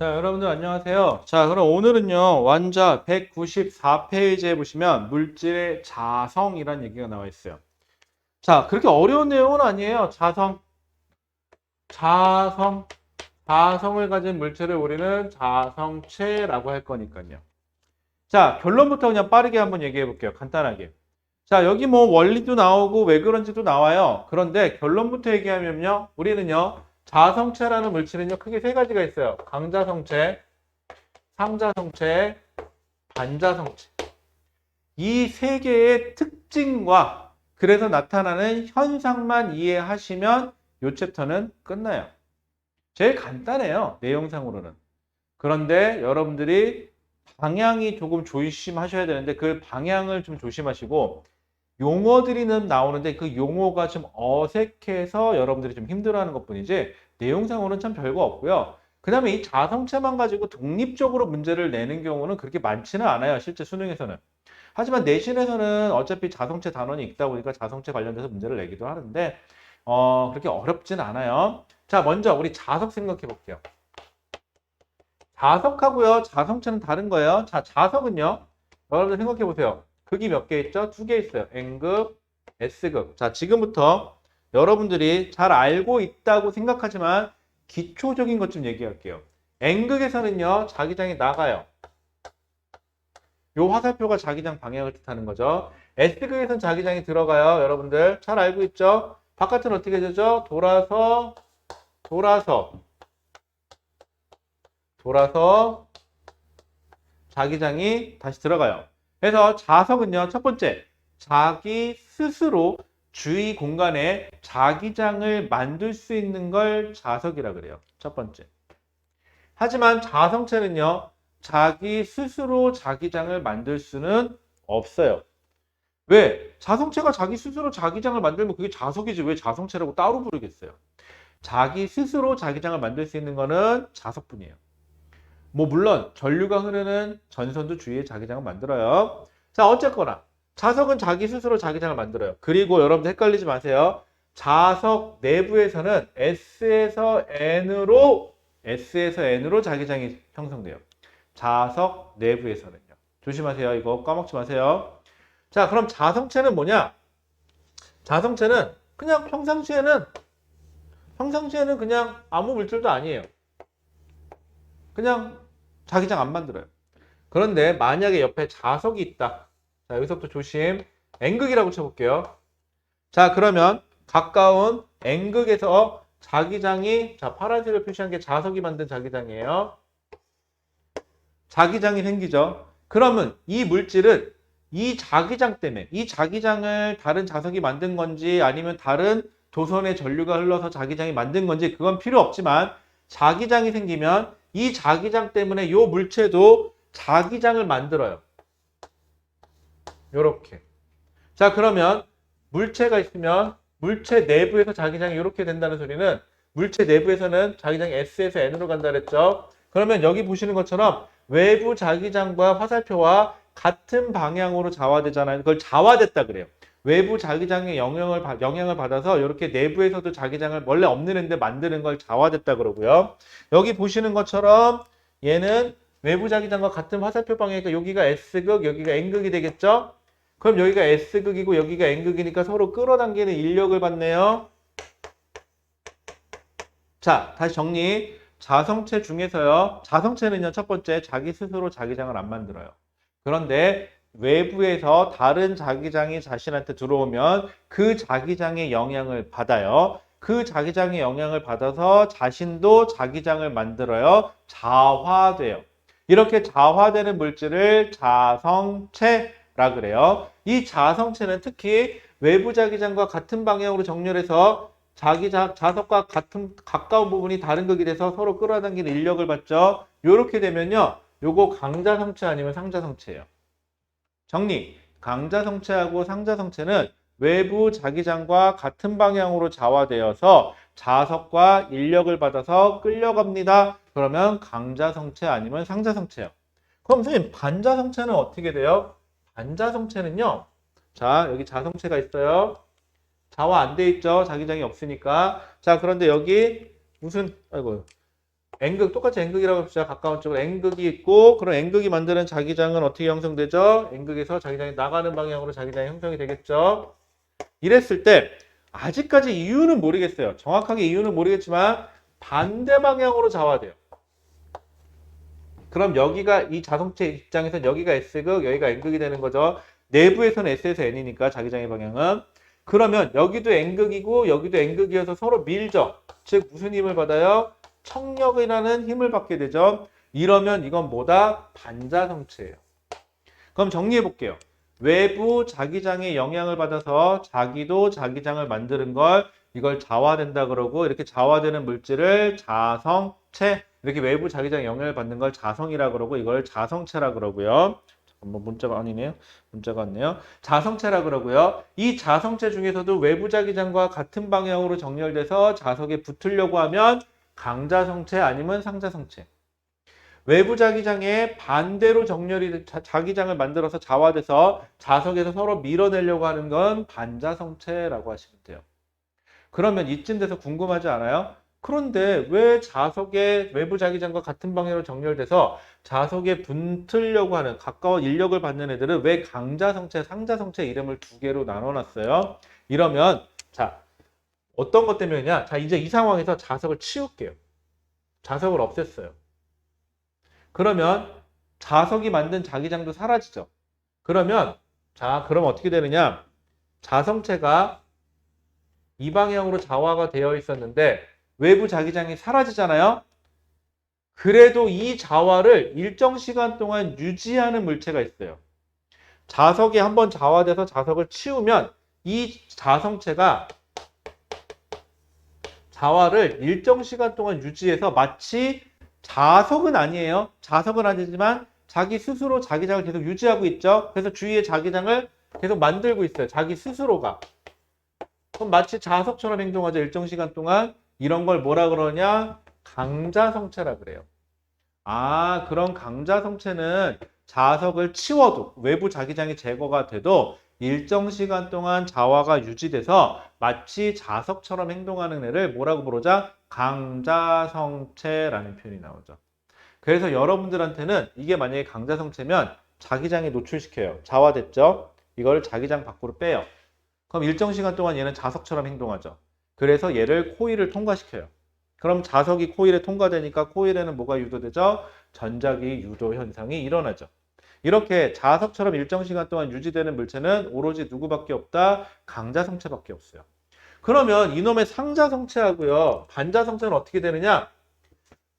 자, 여러분들 안녕하세요. 자, 그럼 오늘은요, 완자 194페이지에 보시면 물질의 자성이라는 얘기가 나와 있어요. 자, 그렇게 어려운 내용은 아니에요. 자성, 자성을 가진 물질을 우리는 자성체라고 할 거니까요. 자, 결론부터 그냥 빠르게 한번 얘기해 볼게요. 간단하게. 자, 여기 뭐 원리도 나오고 왜 그런지도 나와요. 그런데 결론부터 얘기하면요, 우리는요, 자성체라는 물질은요, 크게 세 가지가 있어요. 강자성체, 상자성체, 반자성체. 이 세 개의 특징과 그래서 나타나는 현상만 이해하시면 이 챕터는 끝나요. 제일 간단해요. 내용상으로는. 그런데 여러분들이 방향이 조금 조심하셔야 되는데 그 방향을 좀 조심하시고 용어들이 나오는데 그 용어가 좀 어색해서 여러분들이 좀 힘들어하는 것뿐이지 내용상으로는 참 별거 없고요. 그 다음에 이 자성체만 가지고 독립적으로 문제를 내는 경우는 그렇게 많지는 않아요. 실제 수능에서는. 하지만 내신에서는 어차피 자성체 단원이 있다 보니까 자성체 관련돼서 문제를 내기도 하는데 그렇게 어렵진 않아요. 자, 먼저 우리 자석 생각해 볼게요. 자석하고요, 자성체는 다른 거예요. 자, 자석은요, 여러분들 생각해 보세요. 극이 몇 개 있죠? 두 개 있어요. N극, S극. 자, 지금부터 여러분들이 잘 알고 있다고 생각하지만 기초적인 것 좀 얘기할게요. N극에서는요, 자기장이 나가요. 요 화살표가 자기장 방향을 뜻하는 거죠. S극에서는 자기장이 들어가요. 여러분들 잘 알고 있죠? 바깥은 어떻게 되죠? 돌아서 자기장이 다시 들어가요. 그래서 자석은요, 첫 번째, 자기 스스로 주위 공간에 자기장을 만들 수 있는 걸 자석이라 그래요. 첫 번째. 하지만 자성체는요, 자기 스스로 자기장을 만들 수는 없어요. 왜? 자성체가 자기 스스로 자기장을 만들면 그게 자석이지 왜 자성체라고 따로 부르겠어요? 자기 스스로 자기장을 만들 수 있는 거는 자석뿐이에요. 뭐 물론 전류가 흐르는 전선도 주위에 자기장을 만들어요. 자, 어쨌거나 자석은 자기 스스로 자기장을 만들어요. 그리고 여러분들 헷갈리지 마세요. 자석 내부에서는 S에서 N으로 자기장이 형성돼요. 자석 내부에서는요. 조심하세요. 이거 까먹지 마세요. 자, 그럼 자성체는 뭐냐? 자성체는 그냥 평상시에는 그냥 아무 물질도 아니에요. 그냥 자기장 안 만들어요. 그런데 만약에 옆에 자석이 있다. 자, 여기서부터 조심. N극이라고 쳐볼게요. 자, 그러면 가까운 N극에서 자기장이, 자, 파란색을 표시한 게 자석이 만든 자기장이에요. 자기장이 생기죠. 그러면 이 물질은 이 자기장 때문에, 이 자기장을 다른 자석이 만든 건지 아니면 다른 도선의 전류가 흘러서 자기장이 만든 건지 그건 필요 없지만 자기장이 생기면 이 자기장 때문에 이 물체도 자기장을 만들어요. 요렇게. 자, 그러면 물체가 있으면 물체 내부에서 자기장이 이렇게 된다는 소리는 물체 내부에서는 자기장이 S에서 N으로 간다 그랬죠. 그러면 여기 보시는 것처럼 외부 자기장과 화살표와 같은 방향으로 자화되잖아요. 그걸 자화됐다 그래요. 외부 자기장의 영향을 받아서 이렇게 내부에서도 자기장을 원래 없는 애인데 만드는 걸 자화됐다 그러고요. 여기 보시는 것처럼 얘는 외부 자기장과 같은 화살표 방향이니까 여기가 S극, 여기가 N극이 되겠죠? 그럼 여기가 S극이고 여기가 N극이니까 서로 끌어당기는 인력을 받네요. 자, 다시 정리. 자성체 중에서요. 자성체는요. 첫 번째, 자기 스스로 자기장을 안 만들어요. 그런데 외부에서 다른 자기장이 자신한테 들어오면 그 자기장의 영향을 받아요. 그 자기장의 영향을 받아서 자신도 자기장을 만들어요. 자화돼요. 이렇게 자화되는 물질을 자성체라 그래요. 이 자성체는 특히 외부 자기장과 같은 방향으로 정렬해서 자석과 가까운 부분이 다른 극이 돼서 서로 끌어당기는 인력을 받죠. 이렇게 되면요. 요거 강자성체 아니면 상자성체예요. 정리. 강자성체하고 상자성체는 외부 자기장과 같은 방향으로 자화되어서 자석과 인력을 받아서 끌려갑니다. 그러면 강자성체 아니면 상자성체예요. 그럼 선생님 반자성체는 어떻게 돼요? 반자성체는요. 자, 여기 자성체가 있어요. 자화 안 돼 있죠. 자기장이 없으니까. 자, 그런데 여기 무슨 아이고 N극, 똑같이 N극이라고 합시다. 가까운 쪽으로 N극이 있고, 그럼 N극이 만드는 자기장은 어떻게 형성되죠? N극에서 자기장이 나가는 방향으로 자기장이 형성이 되겠죠? 이랬을 때, 아직까지 이유는 모르겠어요. 정확하게 이유는 모르겠지만, 반대 방향으로 자화돼요. 그럼 여기가 이 자성체 입장에서 여기가 S극, 여기가 N극이 되는 거죠. 내부에서는 S에서 N이니까 자기장의 방향은. 그러면 여기도 N극이고 여기도 N극이어서 서로 밀죠. 즉 무슨 힘을 받아요? 청력이라는 힘을 받게 되죠. 이러면 이건 뭐다? 반자성체예요. 그럼 정리해 볼게요. 외부 자기장의 영향을 받아서 자기도 자기장을 만드는 걸 이걸 자화된다 그러고 이렇게 자화되는 물질을 자성체 이렇게 외부 자기장 영향을 받는 걸 자성이라 그러고 이걸 자성체라 그러고요. 잠깐만 문자가 아니네요. 문자가 왔네요. 자성체라 그러고요. 이 자성체 중에서도 외부 자기장과 같은 방향으로 정렬돼서 자석에 붙으려고 하면 강자성체 아니면 상자성체. 외부 자기장에 반대로 정렬이 자기장을 만들어서 자화돼서 자석에서 서로 밀어내려고 하는 건 반자성체라고 하시면 돼요. 그러면 이쯤 돼서 궁금하지 않아요? 그런데 왜 자석의 외부 자기장과 같은 방향으로 정렬돼서 자석에 붙으려고 하는 가까운 인력을 받는 애들은 왜 강자성체, 상자성체 이름을 두 개로 나눠놨어요? 이러면 자 어떤 것 때문이냐? 자 이제 이 상황에서 자석을 치울게요. 자석을 없앴어요. 그러면 자석이 만든 자기장도 사라지죠. 그러면 그럼 어떻게 되느냐? 자성체가 이 방향으로 자화가 되어 있었는데 외부 자기장이 사라지잖아요. 그래도 이 자화를 일정 시간 동안 유지하는 물체가 있어요. 자석이 한번 자화돼서 자석을 치우면 이 자성체가 자화를 일정 시간 동안 유지해서 마치 자석은 아니에요. 자석은 아니지만 자기 스스로 자기장을 계속 유지하고 있죠. 그래서 주위에 자기장을 계속 만들고 있어요. 자기 스스로가. 그럼 마치 자석처럼 행동하죠. 일정 시간 동안. 이런 걸 뭐라 그러냐? 강자성체라 그래요. 그런 강자성체는 자석을 치워도 외부 자기장이 제거가 돼도 일정 시간 동안 자화가 유지돼서 마치 자석처럼 행동하는 애를 뭐라고 부르자? 강자성체라는 표현이 나오죠. 그래서 여러분들한테는 이게 만약에 강자성체면 자기장에 노출시켜요. 자화됐죠? 이걸 자기장 밖으로 빼요. 그럼 일정 시간 동안 얘는 자석처럼 행동하죠. 그래서 얘를 코일을 통과시켜요. 그럼 자석이 코일에 통과되니까 코일에는 뭐가 유도되죠? 전자기 유도 현상이 일어나죠. 이렇게 자석처럼 일정 시간 동안 유지되는 물체는 오로지 누구밖에 없다? 강자성체밖에 없어요. 그러면 이놈의 상자성체하고요, 반자성체는 어떻게 되느냐?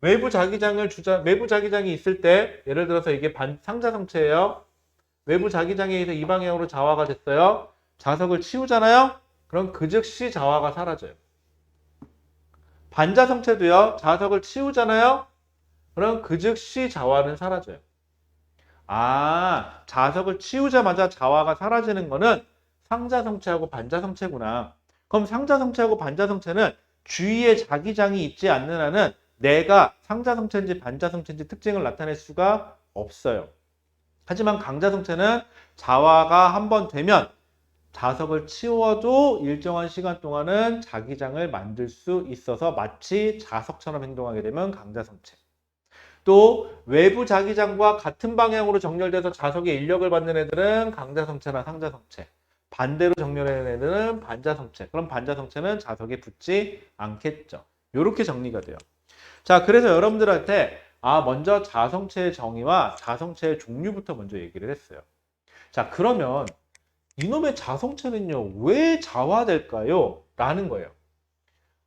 외부 자기장이 있을 때, 예를 들어서 이게 상자성체예요. 외부 자기장에 의해서 이 방향으로 자화가 됐어요. 자석을 치우잖아요. 그럼 그 즉시 자화가 사라져요. 반자성체도요. 자석을 치우잖아요. 그럼 그 즉시 자화는 사라져요. 자석을 치우자마자 자화가 사라지는 거는 상자성체하고 반자성체구나. 그럼 상자성체하고 반자성체는 주위에 자기장이 있지 않는 한은 내가 상자성체인지 반자성체인지 특징을 나타낼 수가 없어요. 하지만 강자성체는 자화가 한번 되면 자석을 치워도 일정한 시간 동안은 자기장을 만들 수 있어서 마치 자석처럼 행동하게 되면 강자성체. 또 외부 자기장과 같은 방향으로 정렬돼서 자석에 인력을 받는 애들은 강자성체나 상자성체. 반대로 정렬하는 애들은 반자성체. 그럼 반자성체는 자석에 붙지 않겠죠. 이렇게 정리가 돼요. 자, 그래서 여러분들한테 먼저 자성체의 정의와 자성체의 종류부터 먼저 얘기를 했어요. 자, 그러면 이놈의 자성체는요, 왜 자화될까요? 라는 거예요.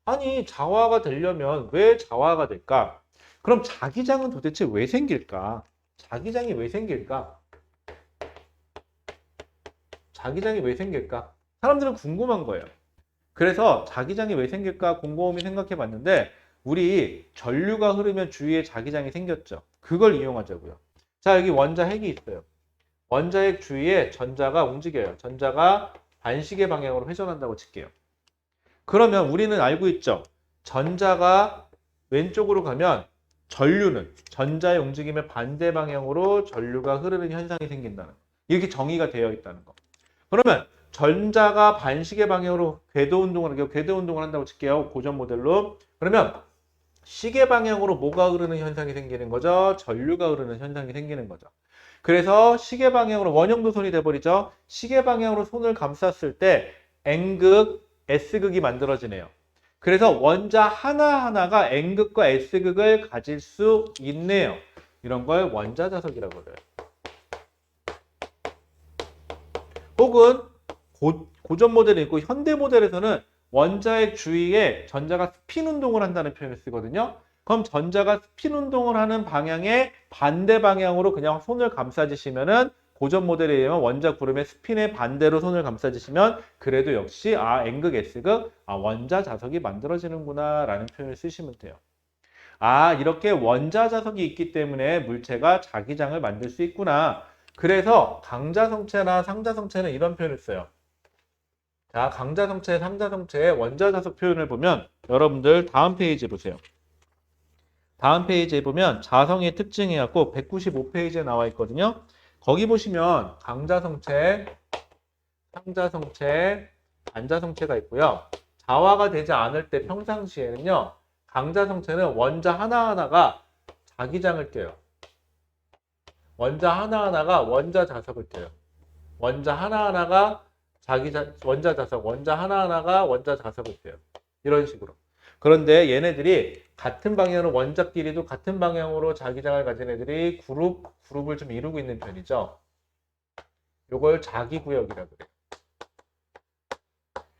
아니, 자화가 되려면 왜 자화가 될까? 그럼 자기장은 도대체 왜 생길까? 자기장이 왜 생길까? 자기장이 왜 생길까? 사람들은 궁금한 거예요. 그래서 자기장이 왜 생길까 곰곰이 생각해 봤는데 우리 전류가 흐르면 주위에 자기장이 생겼죠. 그걸 이용하자고요. 자, 여기 원자핵이 있어요. 원자핵 주위에 전자가 움직여요. 전자가 반시계 방향으로 회전한다고 칠게요. 그러면 우리는 알고 있죠. 전자가 왼쪽으로 가면 전류는 전자의 움직임의 반대 방향으로 전류가 흐르는 현상이 생긴다는 거. 이렇게 정의가 되어 있다는 거. 그러면 전자가 반시계 방향으로 궤도 운동을 한다고 칠게요. 고전 모델로. 그러면 시계 방향으로 뭐가 흐르는 현상이 생기는 거죠? 전류가 흐르는 현상이 생기는 거죠. 그래서 시계 방향으로 원형도 손이 돼버리죠. 시계 방향으로 손을 감쌌을 때 N극, S극이 만들어지네요. 그래서 원자 하나하나가 N극과 S극을 가질 수 있네요. 이런 걸 원자자석이라고 그래요. 혹은 고전 모델이 있고 현대 모델에서는 원자의 주위에 전자가 스핀 운동을 한다는 표현을 쓰거든요. 그럼 전자가 스핀 운동을 하는 방향의 반대 방향으로 그냥 손을 감싸주시면은 고전 모델에 의하면 원자 구름의 스핀의 반대로 손을 감싸주시면 그래도 역시 N극, S극, 원자 자석이 만들어지는구나 라는 표현을 쓰시면 돼요. 이렇게 원자 자석이 있기 때문에 물체가 자기장을 만들 수 있구나. 그래서 강자성체나 상자성체는 이런 표현을 써요. 자, 강자성체, 상자성체의 원자자석 표현을 보면 여러분들 다음 페이지 보세요. 다음 페이지에 보면 자성의 특징이라고 195페이지에 나와 있거든요. 거기 보시면 강자성체, 상자성체, 반자성체가 있고요. 자화가 되지 않을 때 평상시에는요. 강자성체는 원자 하나하나가 자기장을 껴요. 원자 하나하나가 원자 자석을 껴요. 원자 하나하나가 원자 자석, 원자 하나하나가 원자 자석을 껴요. 이런 식으로. 그런데 얘네들이 같은 방향으로 원자끼리도 같은 방향으로 자기장을 가진 애들이 그룹을 좀 이루고 있는 편이죠. 요걸 자기구역이라고 그래요.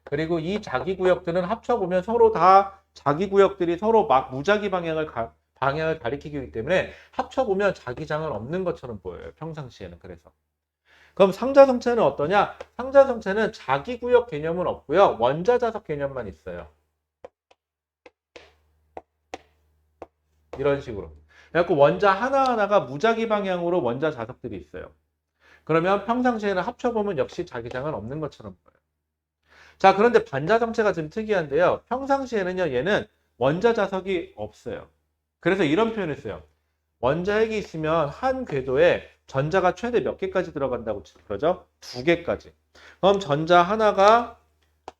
그리고 이 자기구역들은 합쳐보면 서로 다 자기구역들이 서로 막 무자기 방향을 가리키기 때문에 합쳐보면 자기장은 없는 것처럼 보여요. 평상시에는. 그래서. 그럼 상자성체는 어떠냐? 상자성체는 자기구역 개념은 없고요. 원자자석 개념만 있어요. 이런 식으로. 그래서 원자 하나하나가 무자기 방향으로 원자 자석들이 있어요. 그러면 평상시에는 합쳐보면 역시 자기장은 없는 것처럼 보여요. 자, 그런데 반자성체가 좀 특이한데요. 평상시에는요, 얘는 원자 자석이 없어요. 그래서 이런 표현을 써요. 원자핵이 있으면 한 궤도에 전자가 최대 몇 개까지 들어간다고 그러죠? 2개까지. 그럼 전자 하나가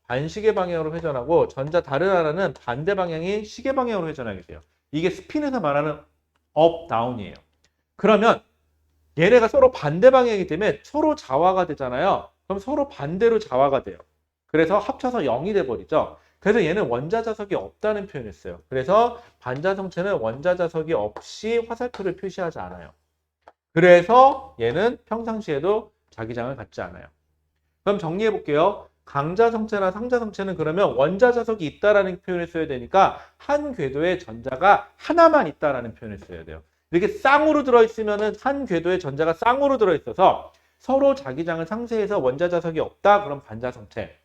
반시계 방향으로 회전하고 전자 다른 하나는 반대 방향이 시계 방향으로 회전하게 돼요. 이게 스핀에서 말하는 업, 다운이에요. 그러면 얘네가 서로 반대 방향이기 때문에 서로 자화가 되잖아요. 그럼 서로 반대로 자화가 돼요. 그래서 합쳐서 0이 돼버리죠. 그래서 얘는 원자자석이 없다는 표현을 써요. 그래서 반자성체는 원자자석이 없이 화살표를 표시하지 않아요. 그래서 얘는 평상시에도 자기장을 갖지 않아요. 그럼 정리해 볼게요. 강자성체나 상자성체는 그러면 원자자석이 있다라는 표현을 써야 되니까 한 궤도에 전자가 하나만 있다라는 표현을 써야 돼요. 이렇게 쌍으로 들어있으면 한 궤도에 전자가 쌍으로 들어있어서 서로 자기장을 상쇄해서 원자자석이 없다. 그럼 반자성체.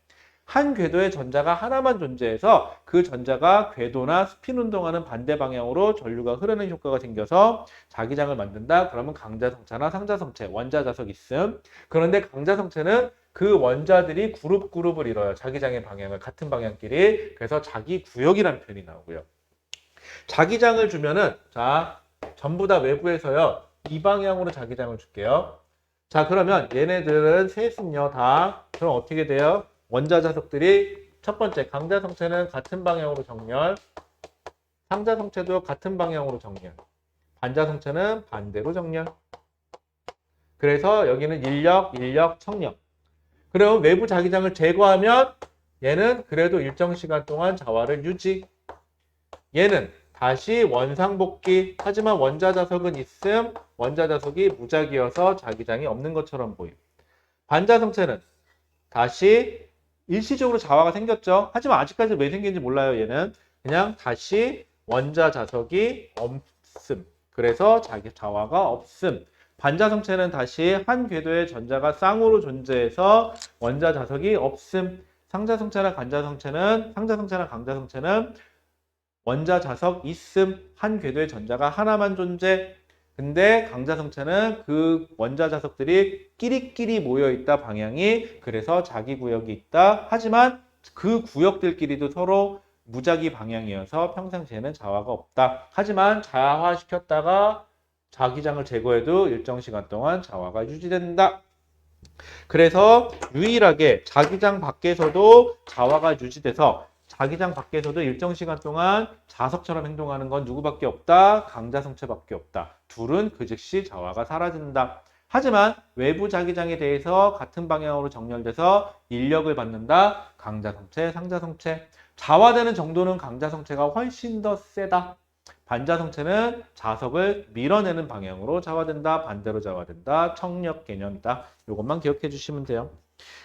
한 궤도에 전자가 하나만 존재해서 그 전자가 궤도나 스핀 운동하는 반대 방향으로 전류가 흐르는 효과가 생겨서 자기장을 만든다. 그러면 강자성체나 상자성체, 원자자석 있음. 그런데 강자성체는 그 원자들이 그룹을 이뤄요. 자기장의 방향을 같은 방향끼리. 그래서 자기구역이라는 표현이 나오고요. 자기장을 주면은 전부 다 외부에서요. 이 방향으로 자기장을 줄게요. 자, 그러면 얘네들은 셋은요 다 그럼 어떻게 돼요? 원자자석들이 첫 번째 강자성체는 같은 방향으로 정렬, 상자성체도 같은 방향으로 정렬, 반자성체는 반대로 정렬. 그래서 여기는 인력, 청력. 그럼 외부 자기장을 제거하면 얘는 그래도 일정 시간 동안 자화를 유지. 얘는 다시 원상복귀. 하지만 원자자석은 있음. 원자자석이 무작위여서 자기장이 없는 것처럼 보임. 반자성체는 다시 일시적으로 자화가 생겼죠. 하지만 아직까지 왜 생긴지 몰라요. 얘는 그냥 다시 원자자석이 없음. 그래서 자화가 없음. 반자성체는 다시 한 궤도에 전자가 쌍으로 존재해서 원자자석이 없음. 상자성체나 강자성체는 원자자석 있음. 한 궤도에 전자가 하나만 존재. 근데 강자성체는 그 원자자석들이 끼리끼리 모여있다 방향이. 그래서 자기 구역이 있다. 하지만 그 구역들끼리도 서로 무자기 방향이어서 평상시에는 자화가 없다. 하지만 자화시켰다가 자기장을 제거해도 일정 시간 동안 자화가 유지된다. 그래서 유일하게 자기장 밖에서도 자화가 유지돼서 자기장 밖에서도 일정 시간 동안 자석처럼 행동하는 건 누구밖에 없다? 강자성체밖에 없다. 둘은 그 즉시 자화가 사라진다. 하지만 외부 자기장에 대해서 같은 방향으로 정렬돼서 인력을 받는다. 강자성체, 상자성체. 자화되는 정도는 강자성체가 훨씬 더 세다. 반자성체는 자석을 밀어내는 방향으로 자화된다. 반대로 자화된다. 청력 개념이다. 이것만 기억해 주시면 돼요.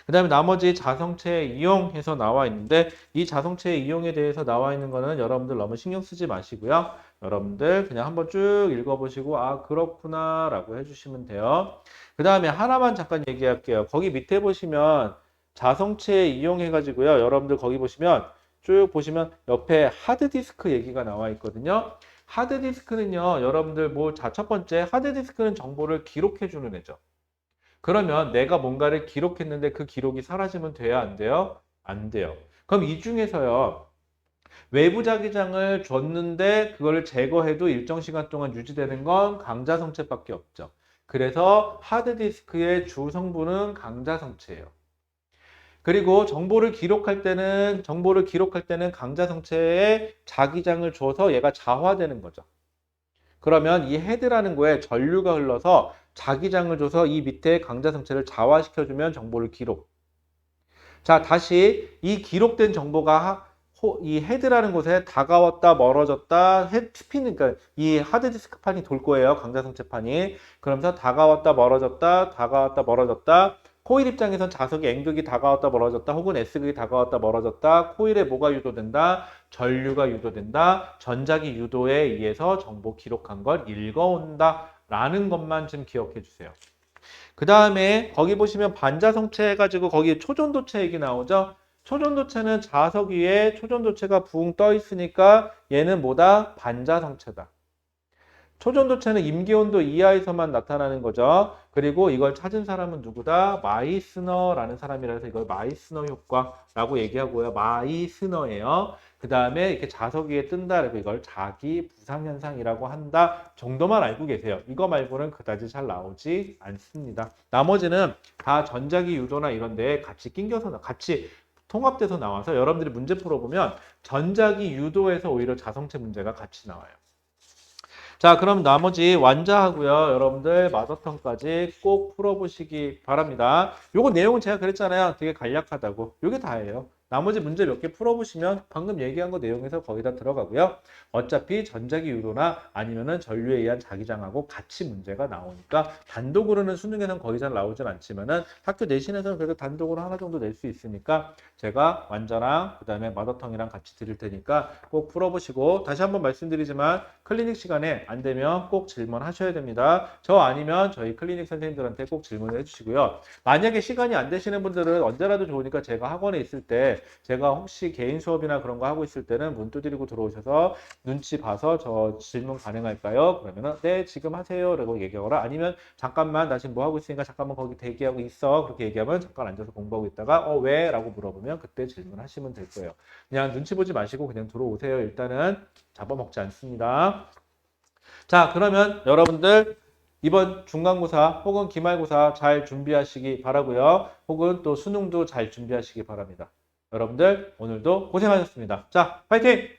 그 다음에 나머지 자성체 이용해서 나와 있는데 이 자성체 이용에 대해서 나와 있는 거는 여러분들 너무 신경 쓰지 마시고요. 여러분들 그냥 한번 쭉 읽어보시고 아 그렇구나 라고 해주시면 돼요. 그 다음에 하나만 잠깐 얘기할게요. 거기 밑에 보시면 자성체 이용해가지고요. 여러분들 거기 보시면 쭉 보시면 옆에 하드디스크 얘기가 나와 있거든요. 하드디스크는요. 여러분들 첫 번째 하드디스크는 정보를 기록해주는 애죠. 그러면 내가 뭔가를 기록했는데 그 기록이 사라지면 돼야 안 돼요? 안 돼요. 그럼 이 중에서요. 외부 자기장을 줬는데 그걸 제거해도 일정 시간 동안 유지되는 건 강자성체밖에 없죠. 그래서 하드디스크의 주 성분은 강자성체예요. 그리고 정보를 기록할 때는 강자성체에 자기장을 줘서 얘가 자화되는 거죠. 그러면 이 헤드라는 거에 전류가 흘러서 자기장을 줘서 이 밑에 강자성체를 자화시켜주면 정보를 기록. 자, 다시 이 기록된 정보가 이 헤드라는 곳에 다가왔다 멀어졌다 스피는 그러니까 이 하드디스크 판이 돌 거예요. 강자성체 판이. 그러면서 다가왔다 멀어졌다 코일 입장에선 자석의 N극이 다가왔다 멀어졌다 혹은 S극이 다가왔다 멀어졌다 코일에 뭐가 유도된다? 전류가 유도된다. 전자기 유도에 의해서 정보 기록한 걸 읽어온다 라는 것만 좀 기억해 주세요. 그 다음에 거기 보시면 반자성체 해가지고 거기 초전도체 얘기 나오죠. 초전도체는 자석 위에 초전도체가 붕 떠 있으니까 얘는 뭐다? 반자성체다. 초전도체는 임기온도 이하에서만 나타나는 거죠. 그리고 이걸 찾은 사람은 누구다? 마이스너라는 사람이라서 이걸 마이스너 효과라고 얘기하고요. 마이스너예요. 그 다음에 이렇게 자석 위에 뜬다. 그리고 이걸 자기 부상현상이라고 한다. 정도만 알고 계세요. 이거 말고는 그다지 잘 나오지 않습니다. 나머지는 다 전자기 유도나 이런 데에 같이 같이 통합돼서 나와서 여러분들이 문제 풀어보면 전자기 유도에서 오히려 자성체 문제가 같이 나와요. 자, 그럼 나머지 완자하고요. 여러분들 마더턴까지 꼭 풀어보시기 바랍니다. 요거 내용은 제가 그랬잖아요. 되게 간략하다고. 요게 다예요. 나머지 문제 몇 개 풀어보시면 방금 얘기한 거 내용에서 거의 다 들어가고요. 어차피 전자기 유도나 아니면은 전류에 의한 자기장하고 같이 문제가 나오니까 단독으로는 수능에는 거의 잘 나오진 않지만은 학교 내신에서는 그래도 단독으로 하나 정도 낼 수 있으니까 제가 완자랑 그다음에 마더텅이랑 같이 드릴 테니까 꼭 풀어보시고 다시 한번 말씀드리지만 클리닉 시간에 안 되면 꼭 질문하셔야 됩니다. 저 아니면 저희 클리닉 선생님들한테 꼭 질문을 해주시고요. 만약에 시간이 안 되시는 분들은 언제라도 좋으니까 제가 학원에 있을 때 제가 혹시 개인 수업이나 그런 거 하고 있을 때는 문 두드리고 들어오셔서 눈치 봐서 저 질문 가능할까요? 그러면은 네 지금 하세요 라고 얘기하거나 아니면 잠깐만 나 지금 뭐 하고 있으니까 잠깐만 거기 대기하고 있어 그렇게 얘기하면 잠깐 앉아서 공부하고 있다가 왜? 라고 물어보면 그때 질문하시면 될 거예요. 그냥 눈치 보지 마시고 그냥 들어오세요. 일단은 잡아먹지 않습니다. 자, 그러면 여러분들 이번 중간고사 혹은 기말고사 잘 준비하시기 바라고요. 혹은 또 수능도 잘 준비하시기 바랍니다. 여러분들 오늘도 고생하셨습니다. 자, 파이팅!